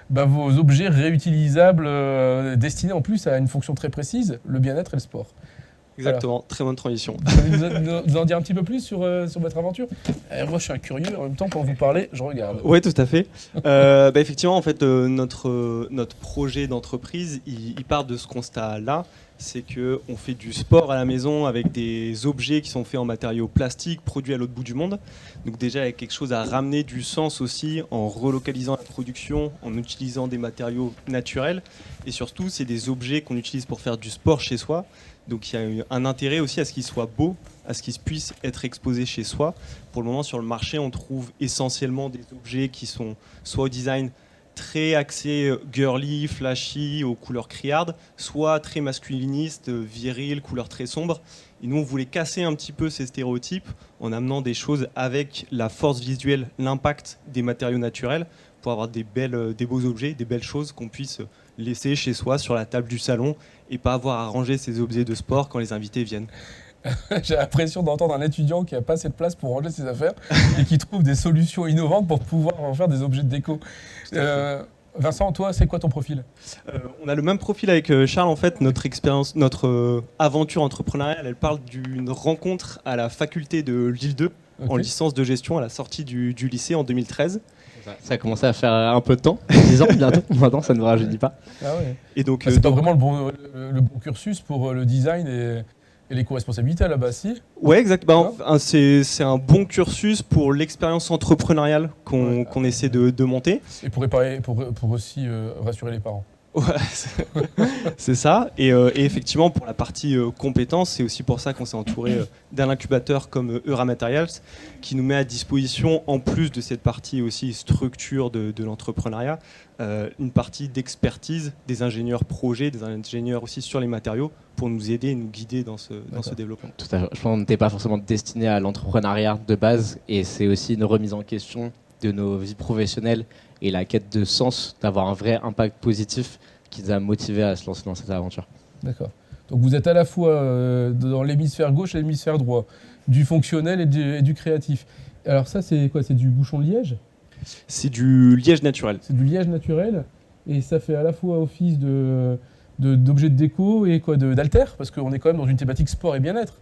vos objets réutilisables destinés en plus à une fonction très précise, le bien-être et le sport. Voilà. Exactement, très bonne transition. Vous pouvez nous en dire un petit peu plus sur votre aventure? Moi, je suis un curieux. En même temps, quand vous parlez, je regarde. Oui, tout à fait. Effectivement, en fait, notre projet d'entreprise, il part de ce constat-là. C'est qu'on fait du sport à la maison avec des objets qui sont faits en matériaux plastiques, produits à l'autre bout du monde. Donc déjà, il y a quelque chose à ramener du sens aussi en relocalisant la production, en utilisant des matériaux naturels. Et surtout, c'est des objets qu'on utilise pour faire du sport chez soi. Donc il y a un intérêt aussi à ce qu'ils soient beaux, à ce qu'ils puissent être exposés chez soi. Pour le moment, sur le marché, on trouve essentiellement des objets qui sont soit au design très axé girly, flashy, aux couleurs criardes, soit très masculiniste, viril, couleurs très sombres. Et nous, on voulait casser un petit peu ces stéréotypes en amenant des choses avec la force visuelle, l'impact des matériaux naturels pour avoir des beaux objets, des belles choses qu'on puisse laisser chez soi sur la table du salon et pas avoir à ranger ces objets de sport quand les invités viennent. J'ai l'impression d'entendre un étudiant qui n'a pas assez de place pour ranger ses affaires et qui trouve des solutions innovantes pour pouvoir en faire des objets de déco. Vincent, toi, c'est quoi ton profil? On a le même profil avec Charles. En fait, notre expérience, notre aventure entrepreneuriale, elle parle d'une rencontre à la faculté de Lille 2 en licence de gestion à la sortie du lycée en 2013. Ça a commencé à faire un peu de temps, 10 ans bientôt, maintenant ça ne me rajeunit pas. Ah ouais. Et donc, c'est pas vraiment le bon cursus pour le design et l'éco-responsabilité à la base, si? Ouais, exactement. C'est un bon cursus pour l'expérience entrepreneuriale qu'on essaie de monter. Et pour aussi rassurer les parents. Ouais, c'est ça. Et effectivement, pour la partie compétences, c'est aussi pour ça qu'on s'est entouré d'un incubateur comme Eura Materials, qui nous met à disposition, en plus de cette partie aussi structure de l'entrepreneuriat, une partie d'expertise des ingénieurs projets, des ingénieurs aussi sur les matériaux, pour nous aider et nous guider dans ce développement. Tout à fait. Je pense qu'on n'était pas forcément destiné à l'entrepreneuriat de base, et c'est aussi une remise en question de nos vies professionnelles et la quête de sens, d'avoir un vrai impact positif qui nous a motivés à se lancer dans cette aventure. D'accord. Donc vous êtes à la fois dans l'hémisphère gauche et l'hémisphère droit, du fonctionnel et du créatif. Alors ça, c'est quoi? C'est du bouchon de liège? C'est du liège naturel. C'est du liège naturel, et ça fait à la fois office d'objet de déco et d'haltère, parce qu'on est quand même dans une thématique sport et bien-être.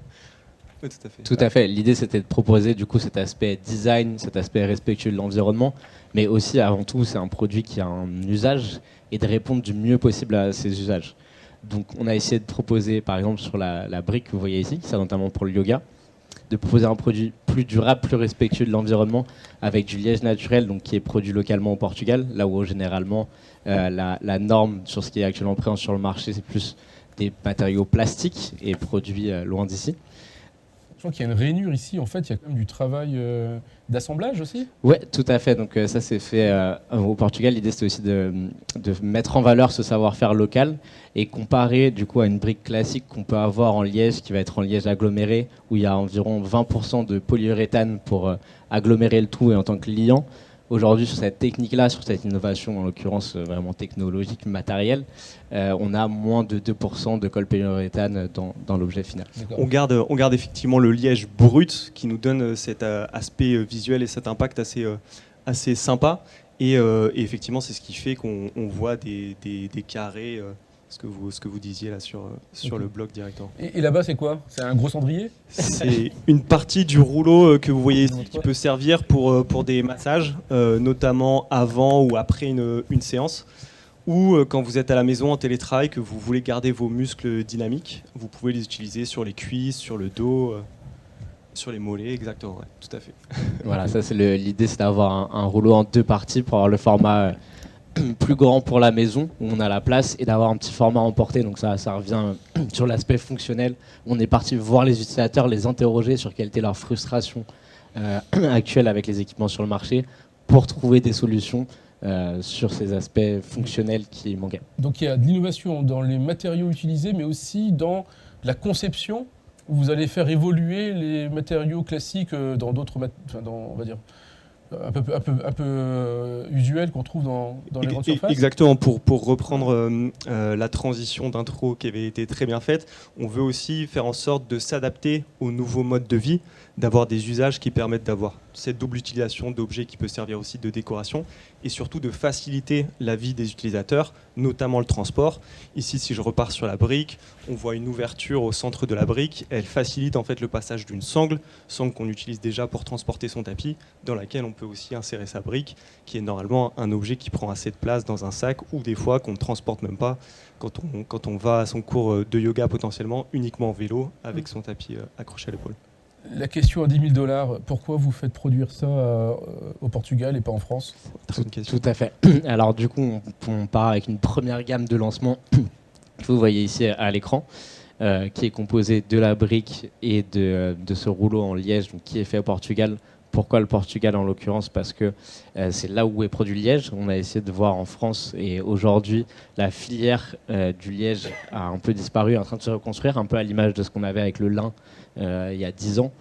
Oui, tout à fait. Tout à fait. L'idée, c'était de proposer du coup cet aspect design, cet aspect respectueux de l'environnement, mais aussi, avant tout, c'est un produit qui a un usage et de répondre du mieux possible à ces usages. Donc, on a essayé de proposer, par exemple, sur la brique que vous voyez ici, c'est notamment pour le yoga, de proposer un produit plus durable, plus respectueux de l'environnement, avec du liège naturel, donc qui est produit localement au Portugal, là où généralement la norme sur ce qui est actuellement présent sur le marché, c'est plus des matériaux plastiques et produits loin d'ici. Je crois qu'il y a une rainure ici, en fait, il y a quand même du travail d'assemblage aussi. Oui, tout à fait. Donc ça, c'est fait au Portugal. L'idée, c'était aussi de mettre en valeur ce savoir-faire local et comparer du coup à une brique classique qu'on peut avoir en liège, qui va être en liège aggloméré, où il y a environ 20% de polyuréthane pour agglomérer le tout et en tant que liant. Aujourd'hui, sur cette technique-là, sur cette innovation, en l'occurrence vraiment technologique, matérielle, on a moins de 2% de colle polyuréthane dans l'objet final. On garde effectivement le liège brut qui nous donne cet aspect visuel et cet impact assez sympa. Et effectivement, c'est ce qui fait qu'on voit des carrés, ce que vous disiez là sur le bloc directement. Et là-bas, c'est quoi? C'est un gros cendrier? C'est une partie du rouleau que vous voyez ici qui peut servir pour des massages, notamment avant ou après une séance. Ou quand vous êtes à la maison en télétravail, que vous voulez garder vos muscles dynamiques, vous pouvez les utiliser sur les cuisses, sur le dos, sur les mollets, exactement, ouais, tout à fait. Voilà, ça c'est l'idée, c'est d'avoir un rouleau en deux parties pour avoir le format plus grand pour la maison, où on a la place, et d'avoir un petit format emporté. Donc ça revient sur l'aspect fonctionnel. On est parti voir les utilisateurs, les interroger sur quelle était leur frustration actuelle avec les équipements sur le marché, pour trouver des solutions sur ces aspects fonctionnels qui manquaient. Donc il y a de l'innovation dans les matériaux utilisés, mais aussi dans la conception, où vous allez faire évoluer les matériaux classiques dans d'autres, on va dire, un peu usuels qu'on trouve dans les grandes surfaces. Exactement, pour reprendre la transition d'intro qui avait été très bien faite, on veut aussi faire en sorte de s'adapter aux nouveaux modes de vie, d'avoir des usages qui permettent d'avoir cette double utilisation d'objets qui peut servir aussi de décoration et surtout de faciliter la vie des utilisateurs, notamment le transport. Ici, si je repars sur la brique, on voit une ouverture au centre de la brique. Elle facilite en fait le passage d'une sangle qu'on utilise déjà pour transporter son tapis, dans laquelle on peut aussi insérer sa brique, qui est normalement un objet qui prend assez de place dans un sac ou des fois qu'on ne transporte même pas quand on va à son cours de yoga potentiellement uniquement en vélo avec son tapis accroché à l'épaule. La question à 10 000 $, pourquoi vous faites produire ça au Portugal et pas en France? Très bonne question. Tout à fait. Alors du coup, on part avec une première gamme de lancement que vous voyez ici à l'écran, qui est composée de la brique et de ce rouleau en liège donc, qui est fait au Portugal. Pourquoi le Portugal en l'occurrence? Parce que c'est là où est produit le liège. On a essayé de voir en France et aujourd'hui la filière du liège a un peu disparu, est en train de se reconstruire, un peu à l'image de ce qu'on avait avec le lin il y a 10 ans.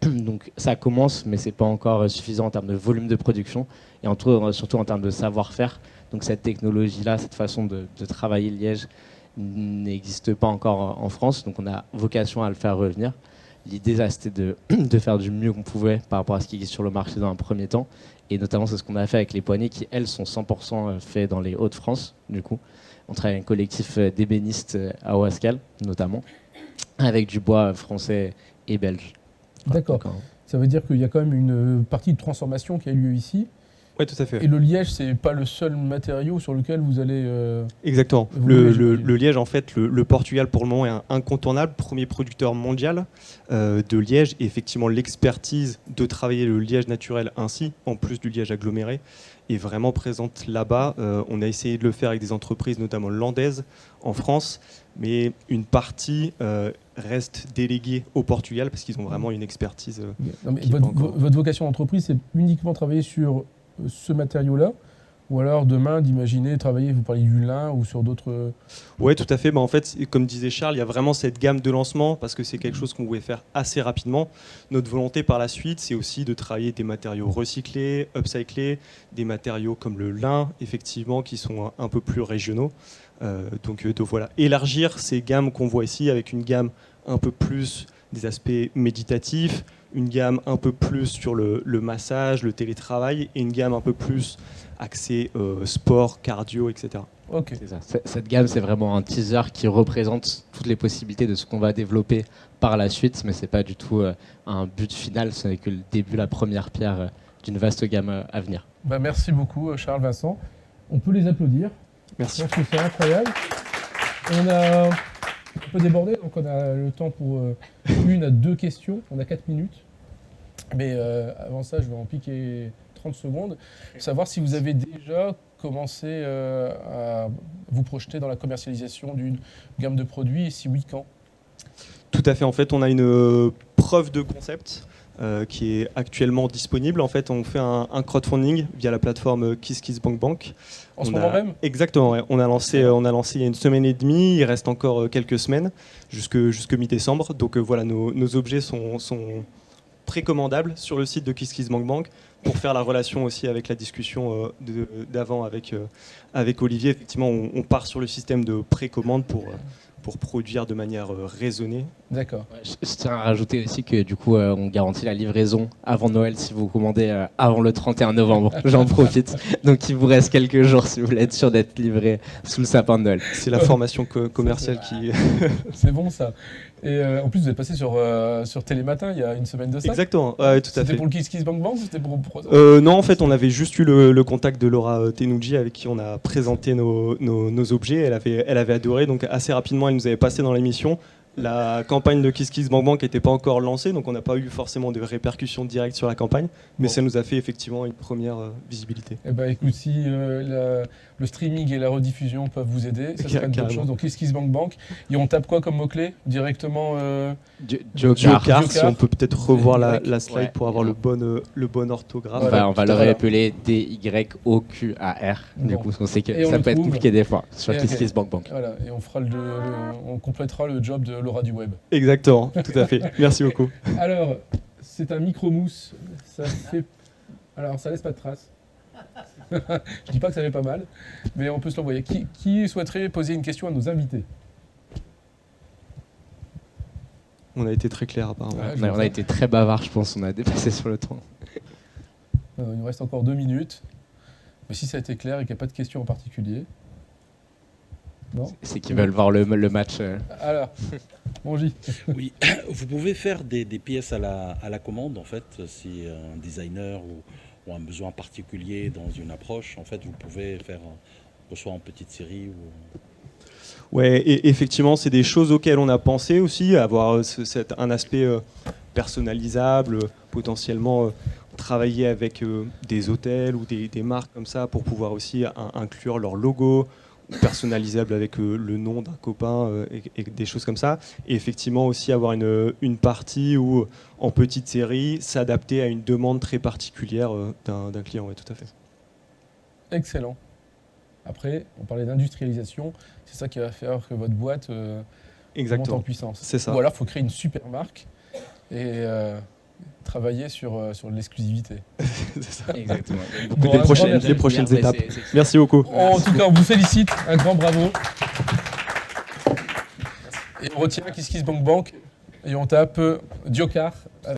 Donc ça commence, mais c'est pas encore suffisant en termes de volume de production et surtout en termes de savoir-faire. Donc cette technologie-là, cette façon de travailler le liège n'existe pas encore en France. Donc on a vocation à le faire revenir. L'idée, c'était de faire du mieux qu'on pouvait par rapport à ce qui existe sur le marché dans un premier temps. Et notamment, c'est ce qu'on a fait avec les poignées qui, elles, sont 100% faits dans les Hauts-de-France. Du coup, on travaille avec un collectif d'ébénistes à Ouascal, notamment, avec du bois français et belge. D'accord. Donc, Ça veut dire qu'il y a quand même une partie de transformation qui a lieu ici. Oui, tout à fait. Et le liège, c'est pas le seul matériau sur lequel vous allez... Exactement. Le liège, en fait, le Portugal, pour le moment, est un incontournable, premier producteur mondial de liège. Et effectivement, l'expertise de travailler le liège naturel ainsi, en plus du liège aggloméré, est vraiment présente là-bas. On a essayé de le faire avec des entreprises, notamment landaises, en France. Mais une partie reste déléguée au Portugal parce qu'ils ont vraiment une expertise. Non, mais qui est pas encore- votre vocation d'entreprise, c'est uniquement travailler sur ce matériau-là? Ou alors demain, d'imaginer travailler, vous parlez du lin ou sur d'autres... Oui, tout à fait. En fait, comme disait Charles, il y a vraiment cette gamme de lancement parce que c'est quelque chose qu'on voulait faire assez rapidement. Notre volonté par la suite, c'est aussi de travailler des matériaux recyclés, upcyclés, des matériaux comme le lin, effectivement, qui sont un peu plus régionaux. Donc voilà, élargir ces gammes qu'on voit ici avec une gamme un peu plus des aspects méditatifs, une gamme un peu plus sur le massage, le télétravail et une gamme un peu plus axée sport, cardio, etc. Ok. C'est ça. Cette gamme, c'est vraiment un teaser qui représente toutes les possibilités de ce qu'on va développer par la suite, mais c'est pas du tout un but final, ce n'est que le début, la première pierre d'une vaste gamme à venir. Bah, merci beaucoup, Charles, Vincent. On peut les applaudir. Merci. Je pense que c'est incroyable. On a un peu débordé, donc on a le temps pour 1 à 2 questions. On a 4 minutes. Mais avant ça, je vais en piquer 30 secondes. Savoir si vous avez déjà commencé à vous projeter dans la commercialisation d'une gamme de produits et si oui, quand? Tout à fait. En fait, on a une preuve de concept qui est actuellement disponible. En fait, on fait un crowdfunding via la plateforme KissKissBankBank. En ce moment même? Exactement. Ouais. On a lancé il y a 1 semaine et demie. Il reste encore quelques semaines jusque mi-décembre. Donc voilà, nos objets sont précommandables sur le site de KissKissBankBank pour faire la relation aussi avec la discussion d'avant avec Olivier. Effectivement, on part sur le système de précommande pour produire de manière raisonnée. D'accord. Ouais, je tiens à rajouter aussi que du coup, on garantit la livraison avant Noël si vous commandez avant le 31 novembre. J'en profite. Donc il vous reste quelques jours si vous voulez être sûr d'être livré sous le sapin de Noël. C'est la formation commerciale qui... C'est bon ça. Et en plus, vous êtes passé sur Télématin il y a 1 semaine de ça. Exactement, ouais, tout à C'était fait. pour le KissKissBankBank ou c'était pour... Non, en fait, on avait juste eu le contact de Laura Tenouji avec qui on a présenté nos objets. Elle avait adoré, donc assez rapidement, elle nous avait passé dans l'émission. La campagne de KissKissBankBank n'était pas encore lancée, donc on n'a pas eu forcément de répercussions directes sur la campagne, mais Bon. ça nous a fait effectivement une première visibilité. Eh ben, écoute, si le streaming et la rediffusion peuvent vous aider, ça serait une bonne Carrément. chose. Donc KissKissBankBank. Et on tape quoi comme mot-clé directement Joker. Si on peut peut-être revoir la Ouais. slide pour avoir le bon orthographe. On va le Voilà. réappeler DYOQAR. Du Bon. coup, on sait que Et on ça le peut être trouve. compliqué des fois sur Et- KissKissBankBank. Voilà, et on fera on complétera le job de Laura du web. Exactement, tout à fait. Merci beaucoup. Alors, c'est un micro-mousse. Ça fait... Alors, ça laisse pas de traces. Je dis pas que ça fait pas mal, mais on peut se l'envoyer. Qui souhaiterait poser une question à nos invités? On a été très clair apparemment. Ouais, je On vois a ça. été très bavard, je pense. On a dépassé sur le temps. Il nous reste encore 2 minutes. Mais si ça a été clair et qu'il n'y a pas de questions en particulier. Non ? C'est qu'ils veulent voir le match. Alors, bon J. Oui, vous pouvez faire des pièces à la commande, en fait, si un designer ou un besoin particulier dans une approche, en fait, vous pouvez faire, soit en petite série ou... Ouais, et effectivement, c'est des choses auxquelles on a pensé aussi, avoir un aspect personnalisable, potentiellement travailler avec des hôtels ou des marques comme ça pour pouvoir aussi inclure leur logo, personnalisable avec le nom d'un copain et des choses comme ça. Et effectivement aussi avoir une partie où, en petite série, s'adapter à une demande très particulière d'un client. Oui, tout à fait. Excellent. Après, on parlait d'industrialisation. C'est ça qui va faire que votre boîte monte en Exactement. puissance. C'est ça. Ou alors, il faut créer une super marque et travailler sur l'exclusivité. C'est ça. Exactement. Bon, Les un prochaines, grand merci. les prochaines Merci, étapes. c'est- Merci beaucoup. En tout cas, on vous félicite. Un grand bravo. Et on retient KissKissBankBank et on tape Diokar.